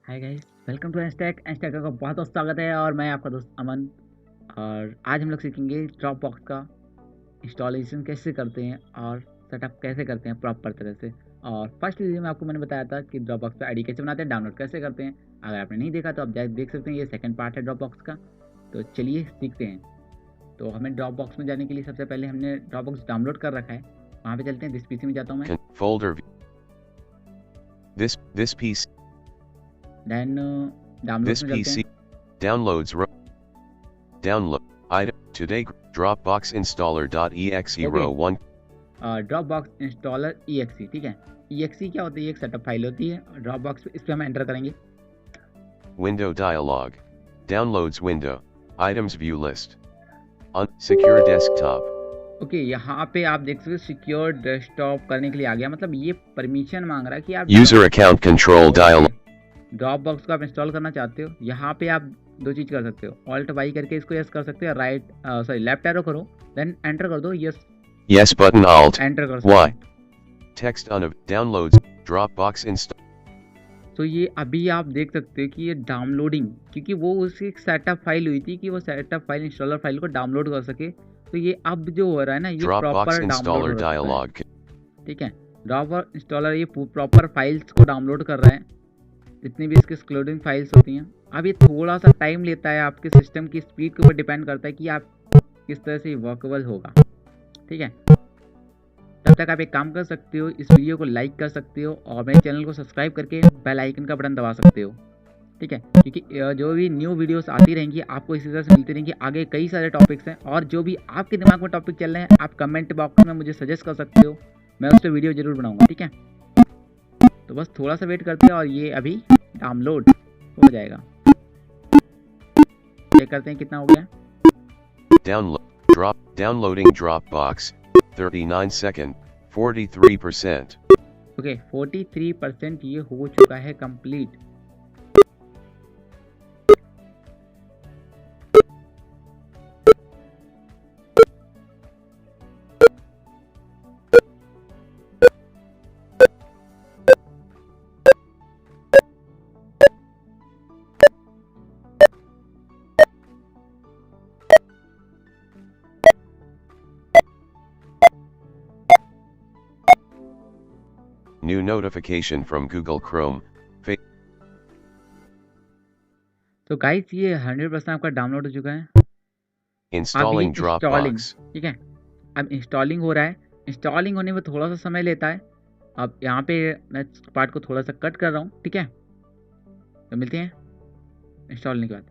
Hi guys, welcome to एंस्टैक का बहुत बहुत स्वागत है। और मैं आपका दोस्त अमन। और आज हम लोग सीखेंगे ड्रॉप बॉक्स का इंस्टॉलेशन कैसे करते हैं और सेटअप कैसे करते हैं प्रॉपर तरह से। और फर्स्ट वीडियो में आपको मैंने बताया था कि ड्रॉप बॉक्स पर आईडी कैसे बनाते हैं, डाउनलोड कैसे करते हैं। अगर आपने नहीं देखा तो आप जाके देख सकते हैं, ये सेकंड पार्ट है ड्रॉप बॉक्स का। तो चलिए सीखते हैं। तो हमें ड्रॉप बॉक्स में जाने के लिए सबसे पहले हमने ड्रॉप बॉक्स डाउनलोड कर रखा है, वहाँ पे चलते हैं। दिस पीसी में जाता हूँ मैं, folder this piece then download this में चलते PC हैं। downloads download item today Dropbox installer.exe Okay. row 1 drop box installer EXE, ठीक है। EXE क्या होती है? एक सेटअप फाइल होती है। ड्रॉप बॉक्स इस पर हम एंटर करेंगे। window dialog downloads window items view list secure desktop okay, यहाँ पे आप देख सकते हो सिक्योर डेस्कटॉप करने के लिए आ गया। मतलब ये परमिशन मांग रहा है कि आप user account control dialog drop box को आप इंस्टॉल करना चाहते हो। यहाँ पे आप दो चीज़ कर सकते हो, ऑल्ट वाई करके इसको यस कर सकते हो, राइट सॉरी लेफ्ट एरो करो, देन एंटर कर दो, yes button alt एंटर कर सकते y हो। text on downloads Dropbox install तो ये अभी आप देख सकते हो कि ये डाउनलोडिंग, क्योंकि वो उसकी एक सेटअप फाइल हुई थी कि वो सेटअप फाइल इंस्टॉलर फाइल को डाउनलोड कर सके। तो ये अब जो हो रहा है ना, ये Dropbox प्रॉपर installer डाउनलोड हो रहा है, dialog ठीक है। ड्रॉपबॉक्स इंस्टॉलर ये प्रॉपर फाइल्स को डाउनलोड कर रहा है, जितनी भी इसकी एक्सक्लूडिंग फाइल्स होती हैं। अब ये थोड़ा सा टाइम लेता है, आपके सिस्टम की स्पीड के ऊपर डिपेंड करता है कि आप किस तरह से वर्केबल होगा, ठीक है। तब तक आप एक काम कर सकते हो, इस वीडियो को लाइक कर सकते हो और मेरे चैनल को सब्सक्राइब करके बेल आइकन का बटन दबा सकते हो, ठीक है। क्योंकि जो भी न्यू वीडियोस आती रहेंगी आपको इसी तरह से मिलती रहेंगी। आगे कई सारे टॉपिक्स हैं और जो भी आपके दिमाग में टॉपिक चल रहे हैं आप कमेंट बॉक्स में मुझे सजेस्ट कर सकते हो, मैं उस पर वीडियो जरूर बनाऊंगा, ठीक है। तो बस थोड़ा सा वेट करते हैं और ये अभी डाउनलोड हो जाएगा। चेक करते हैं कितना हो गया। downloading Dropbox 39 second 43%. ओके 43% ये हो चुका है complete. New notification from Google Chrome. तो गाइस ये 100% आपका डाउनलोड हो चुका है। Installing Dropbox. ठीक है, अब इंस्टॉलिंग हो रहा है। इंस्टॉलिंग होने में थोड़ा सा समय लेता है। अब यहाँ पे मैं पार्ट को थोड़ा सा कट कर रहा हूँ, ठीक है। तो मिलते हैं इंस्टॉल होने के बाद।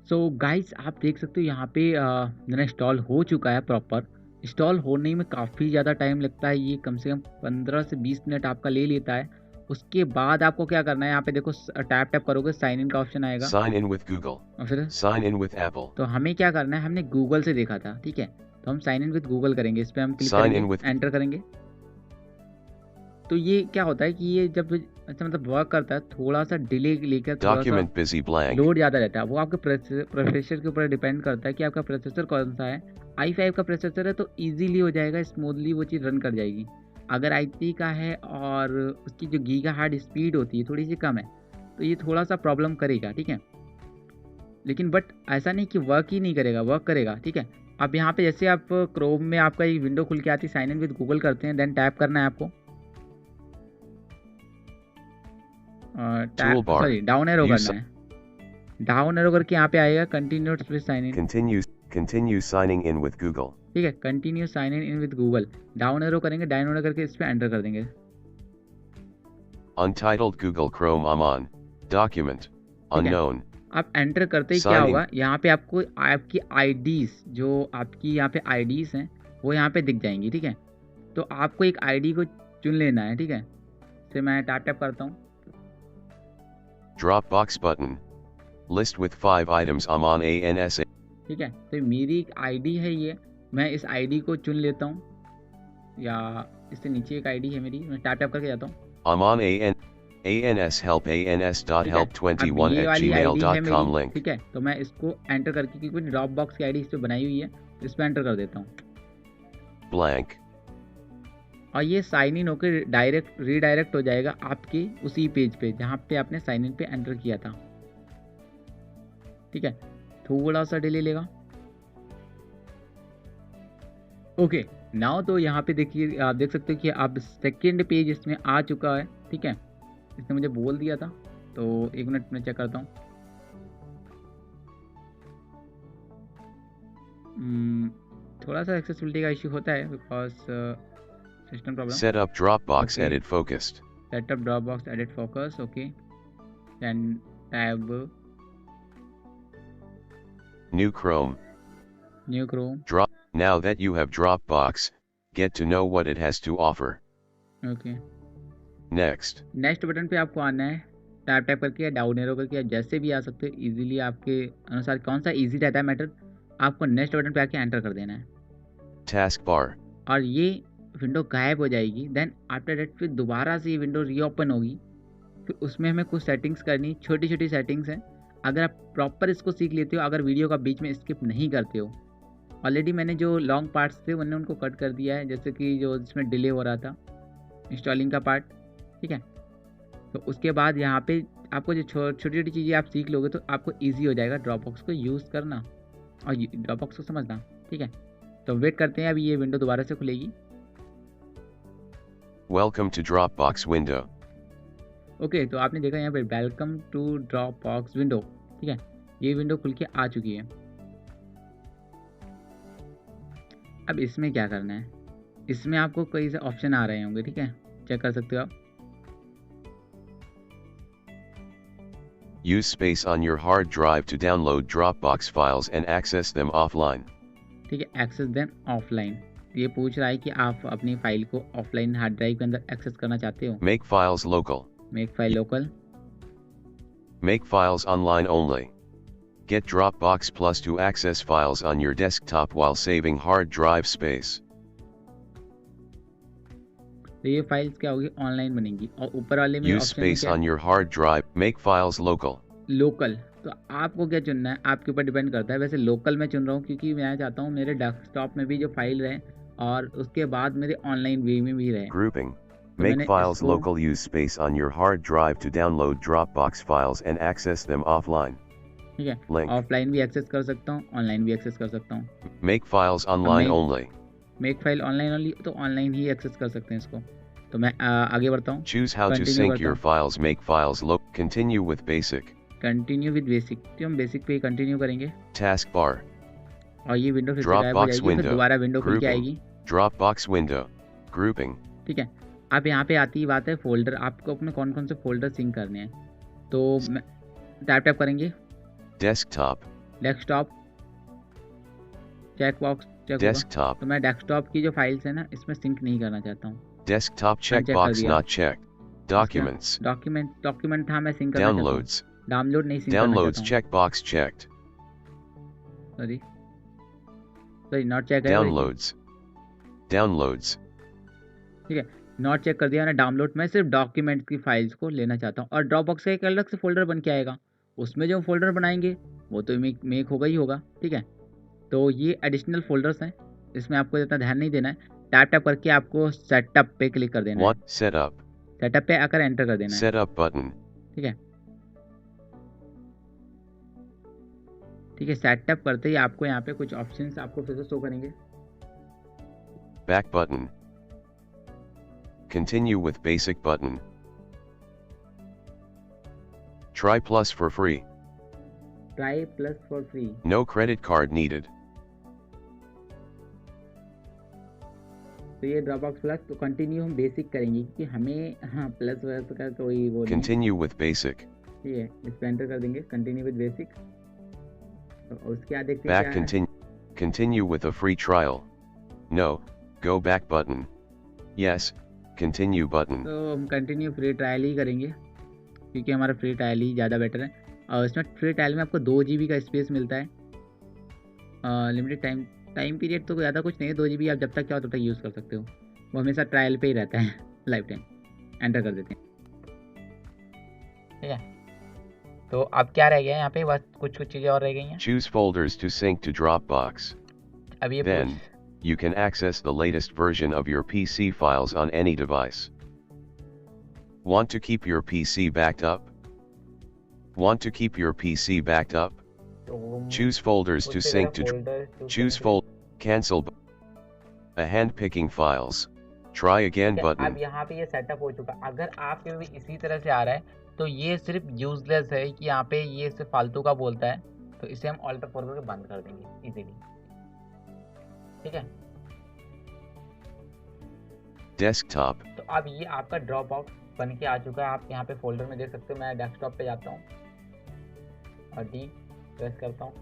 सो गाइस आप देख सकते हो यहाँ पे मेरा इंस्टॉल हो चुका है प्रॉपर। इंस्टॉल होने में काफ़ी ज़्यादा टाइम लगता है, ये कम से कम 15 से 20 मिनट आपका ले लेता है। उसके बाद आपको क्या करना है, यहाँ पे देखो टैप टैप करोगे साइन इन का ऑप्शन आएगा, Sign in with Google. और फिर Sign in with Apple. तो हमें क्या करना है, हमने गूगल से देखा था, ठीक है। तो हम साइन इन विद गूगल करेंगे, इस पर हम क्लिक Sign in करेंगे, with- एंटर करेंगे। तो ये क्या होता है कि ये जब अच्छा मतलब वर्क करता है थोड़ा सा डिले लेकर थोड़ा सा Document busy blank. लोड ज़्यादा रहता है। वो आपके प्रोसेसर के ऊपर डिपेंड करता है कि आपका प्रोसेसर कौन सा है। i5 का प्रोसेसर है तो इजीली हो जाएगा, स्मूथली वो चीज़ रन कर जाएगी। अगर i3 का है और उसकी जो गीगा हार्ड स्पीड होती है थोड़ी सी कम है, तो ये थोड़ा सा प्रॉब्लम करेगा, ठीक है। लेकिन बट ऐसा नहीं कि वर्क ही नहीं करेगा, वर्क करेगा, ठीक है। अब यहाँ पे जैसे आप क्रोम में आपका एक विंडो खुल के आती है, साइन इन विद गूगल करते हैं, देन टैप करना है आपको, Toolbar. Sorry down arrow Use करना है। डाउन एरो करके यहाँ पे आएगा continue sign in, Continue signing in with Google. ठीक है। Continue sign in with Google, down arrow करेंगे, डाउन एरो करके इस पे एंटर कर देंगे। Untitled Google Chrome Aman. Document. Unknown. आप एंटर करते ही क्या Sign in. होगा, यहाँ पे आपको आपकी आईडीज, जो आपकी यहाँ पे आईडीज हैं वो यहाँ पे दिख जाएंगी, ठीक है। तो आपको एक आईडी को चुन लेना है, ठीक है। फिर मैं टैप टैप करता हूँ, Dropbox button. List with 5 items Aman ANSA. ठीक है। तो मेरी एक आईडी है ये, मैं इस आईडी को चुन लेता हूँ, या इससे नीचे एक आईडी है मेरी, मैं टैप टैप करके जाता हूँ। Aman ANS help ans.help21@gmail.com link. ठीक है, तो मैं इसको एंटर करके, क्योंकि ड्रॉप बॉक्स की आईडी इस पे बनाई हुई है, इस पे एंटर कर देता हूँ। Blank. और ये साइन इन होकर डायरेक्ट रीडायरेक्ट हो जाएगा आपके उसी पेज पे जहाँ पे आपने साइन इन पे एंटर किया था। ठीक है, थोड़ा सा डिले लेगा। ओके, नाउ तो यहाँ पे देखिए, आप देख सकते हो कि आप सेकेंड पेज इसमें आ चुका है। ठीक है, इसने मुझे बोल दिया था, तो 1 मिनट में चेक करता हूँ। थोड़ा सा एक्सेसिबिलिटी का इशू होता है because system problem. Set up Dropbox Okay. edit focused. Setup Dropbox edit focus. Okay, then tab New Chrome. New Chrome. Now that you have Dropbox, get to know what it has to offer. Okay, Next. Next button पे आपको आना है, tap tap करके या down arrow करके, या जैसे भी आ सकते हो इजीली, आपके अनुसार कौन सा इजी रहता है मैटर, आपको नेक्स्ट बटन पे आके एंटर कर देना है Taskbar. और ये विंडो गायब हो जाएगी। देन आफ्टर डेट फिर दोबारा से ये विंडो रीओपन होगी। फिर उसमें हमें कुछ सेटिंग्स करनी, छोटी छोटी सेटिंग्स हैं। अगर आप प्रॉपर इसको सीख लेते हो, अगर वीडियो का बीच में स्किप नहीं करते हो, ऑलरेडी मैंने जो लॉन्ग पार्ट्स थे मैंने उनको कट कर दिया है, जैसे कि जो जिसमें डिले हो रहा था इंस्टॉलिंग का पार्ट। ठीक है, तो उसके बाद यहाँ पे आपको जो छोटी छोटी चीज़ें आप सीख लोगे तो आपको ईजी हो जाएगा ड्रॉपबॉक्स को यूज़ करना और ड्रॉपबॉक्स को समझना। ठीक है, तो वेट करते हैं, अभी ये विंडो दोबारा से खुलेगी। Welcome to Dropbox window. Okay, तो आपने देखा यहाँ पे वेलकम टू ड्रॉपबॉक्स विंडो। ठीक है, ये विंडो खुल के आ चुकी है। अब इसमें क्या करना है, इसमें आपको कई से ऑप्शन आ रहे होंगे। ठीक है, चेक कर सकते हो आप। Use space on your hard drive to download Dropbox files and access them offline. ठीक है, एक्सेस देन ऑफलाइन, ये पूछ रहा है कि आप अपनी फाइल को ऑफलाइन हार्ड ड्राइव के अंदर एक्सेस करना चाहते हो। Make files local. Make file local. Make files online only. Get Dropbox Plus to access files on your desktop while saving hard drive space. तो ये फाइल्स क्या होगी, ऑनलाइन बनेंगी। और ऊपर वाले में Use ऑप्शन space है on your hard drive. Make files local. Local. तो आपको क्या चुनना है, आपके ऊपर डिपेंड करता है। वैसे लोकल में चुन रहा हूँ क्योंकि मैं चाहता हूँ मेरे डेस्कटॉप में भी जो फाइल रहे और उसके बाद मेरे ऑनलाइन वे में भी रहे। Grouping. तो Make मैंने files इसको local. Use space on your hard drive to download Dropbox files and access them offline. ठीक है, Link. ऑफलाइन भी एक्सेस कर सकता हूँ, ऑनलाइन भी एक्सेस कर सकता हूँ। Make files online मैं- only. Make file online only, तो ऑनलाइन ही एक्सेस कर सकते हैं इसको। तो मैं आगे बढ़ता हूँ। Choose how to Continue sync करता your हूँ। files. Make files local. Continue with basic. Continue with basic, तो हम बेसिक पे ही कंटिन्यू करेंगे Taskbar. और ये विंडो फिर से गायब हो Dropbox जाएगी। फिर window. दोबारा विंडो खुल के Grouping. आएगी। Dropbox window. Grouping. ठीक है, अब यहाँ पे आती है बात है फोल्डर, आपको अपने कौन कौन से फोल्डर सिंक करने हैं। तो टैप टैप करेंगे, Desktop. Desktop check box check होगा। Desktop. तो मैं डेस्कटॉप की जो फाइल्स है ना इसमें सिंक नहीं करना चाहता हूँ। Desktop check कर checkbox दिया। not checked. Documents. डॉक्यूमेंट था, मैं सिंक करना चाहता हूँ। Downloads. डाउनलोड नहीं सिंक करना Downloads चाहता हूँ। checkbox checked. Sorry not check है। Downloads. Downloads. ठीक है, नॉट चेक कर दिया मैंने। डाउनलोड मैं सिर्फ डॉक्यूमेंट की फाइल्स को लेना चाहता हूँ और ड्रॉपबॉक्स का एक अलग से फोल्डर बन के आएगा, उसमें जो फोल्डर बनाएंगे वो तो मेक होगा ही होगा। ठीक है, तो ये एडिशनल फोल्डर्स हैं, इसमें आपको इतना ध्यान नहीं देना है। टैप टैप करके आपको सेटअप पे क्लिक कर देना है। What? Setup. सेटअप पे आकर एंटर कर देना है। Setup button. ठीक है, ठीक है, सेटअप करते ही आपको यहाँ पे कुछ ऑप्शंस आपको फिर से शो करेंगे। Back button. Continue with basic button. Try Plus for free. Try plus for free. No credit card needed. तो ये ड्रॉपबॉक्स प्लस, तो कंटिन्यू हम बेसिक करेंगे क्योंकि हमें हाँ प्लस वर्स का कोई वो नहीं। Continue with basic. ठीक है, इस पे एंटर कर देंगे, कंटिन्यू विद बेसिक। तो उसके बाद देखते हैं Back क्या है। continue with a free trial. No. Go back button. Yes. Continue button. तो हम कंटिन्यू फ्री ट्रायल ही करेंगे क्योंकि हमारा फ्री ट्रायल ही ज़्यादा बेटर है। और इसमें फ्री ट्रायल में आपको 2 GB का स्पेस मिलता है। लिमिटेड टाइम पीरियड तो ज़्यादा कुछ नहीं है, 2 GB आप जब तक चाहो तब तक यूज़ कर सकते हो, वो हमेशा ट्रायल पे ही रहता है लाइफ टाइम। एंटर कर देते हैं। ठीक है, तो अब क्या रह गया है यहाँ पे, बस कुछ चीज़ें और रह गई हैं। Choose folders to sync to Dropbox. अब ये Then. You can access the latest version of your PC files on any device. Want to keep your PC backed up? Want to keep your PC backed up? Choose folders to sync to choose cancel a hand picking files. Try again button. अब यहाँ पे ये setup हो चुका। अगर आपके भी इसी तरह से आ रहा है तो ये सिर्फ यूजलेस है कि यहाँ पे ये सिर्फ फालतू का बोलता है, तो इसे हम ऑल्टर फॉरवर्ड करके बंद कर देंगे इजीली। ठीक है, डेस्कटॉप। तो अब ये आपका ड्रॉप बॉक्स बन के आ चुका है। आप यहाँ पे फोल्डर में देख सकते हो। मैं डेस्कटॉप पे जाता हूँ और डी प्रेस करता हूँ।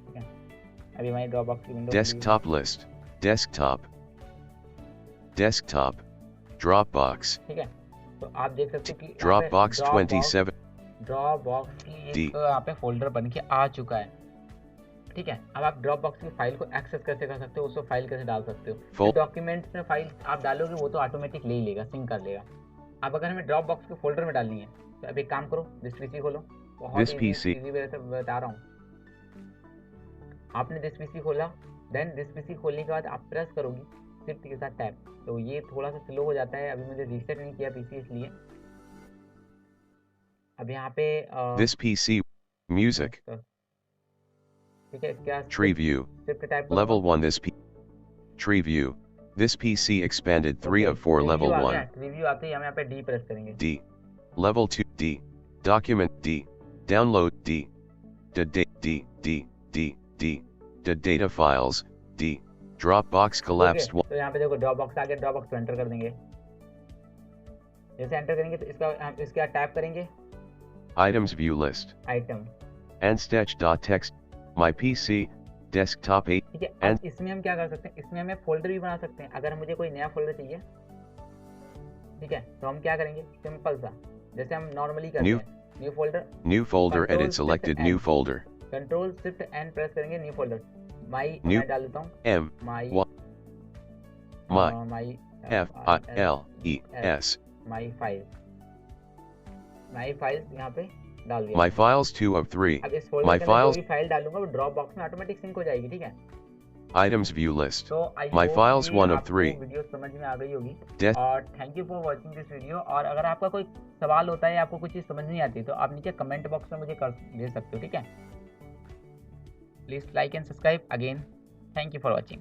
ठीक है, अभी हमारी ड्रॉप बॉक्स की window desktop list, desktop Dropbox. ठीक है, तो आप देख सकते हो कि ड्रॉपबॉक्स 27 ड्रॉपबॉक्स की एक यहाँ पे फोल्डर बन के आ चुका है। ठीक है, अब आप ड्रॉपबॉक्स की फाइल को एक्सेस कैसे कर सकते हो, उसको फाइल कैसे डाल सकते हो। डॉक्यूमेंट्स में फाइल आप डालोगे वो तो ऑटोमेटिक ले ही लेगा, सिंक कर लेगा। अब अगर हमें ड्रॉपबॉक्स के फोल्डर में डालनी है तो अब एक काम करो, दिस पीसी खोलो। बहुत इजी वे से बता रहा हूँ। आपने दिस पीसी खोला, देन दिस पीसी खोलने के बाद आप प्रेस करोगी शिफ्ट के साथ टैब, तो ये थोड़ा सा स्लो हो जाता है। अभी मुझे रीसेट नहीं किया पीसी इसलिए। अब यहाँ पे दिस पीसी म्यूजिक, ठीक है, क्या tree view level 1 this tree view this PC expanded 3 of 4 level 1 review आते ही हम यहाँ पे डी प्रेस करेंगे। D level 2 D document D download D the D D D D the data files D Dropbox collapsed। तो यहाँ पे देखो Dropbox आ गया, ड्रॉपबॉक्स को एंटर कर देंगे। जैसे एंटर करेंगे तो इसका टैप करेंगे items view list item ANSTech-INDIA My PC desktop 8। ठीक है, अब इसमें हम क्या कर सकते हैं, इसमें हमें फोल्डर भी बना सकते हैं। अगर मुझे कोई नया फोल्डर चाहिए, ठीक है, तो हम क्या करेंगे, सिंपल सा जैसे हम नॉर्मली करते हैं, new folder edit selected new folder control shift and press करेंगे, न्यू फोल्डर माई डाल देता हूँ M my FILES my files यहाँ पे डाल दिया। My files 2 of 3 अब इस फोल्डर में जो भी फाइल डालूंगा वो ड्रॉपबॉक्स में ऑटोमेटिक सिंक हो जाएगी। ठीक है, items view list तो my files 1 of 3 वीडियो समझ में आ गई होगी। और thank you for watching this video. और अगर आपका कोई सवाल होता है, आपको कुछ चीज़ समझ नहीं आती, तो आप नीचे कमेंट बॉक्स में मुझे दे सकते हो। ठीक है, please like and subscribe again. Thank you for watching.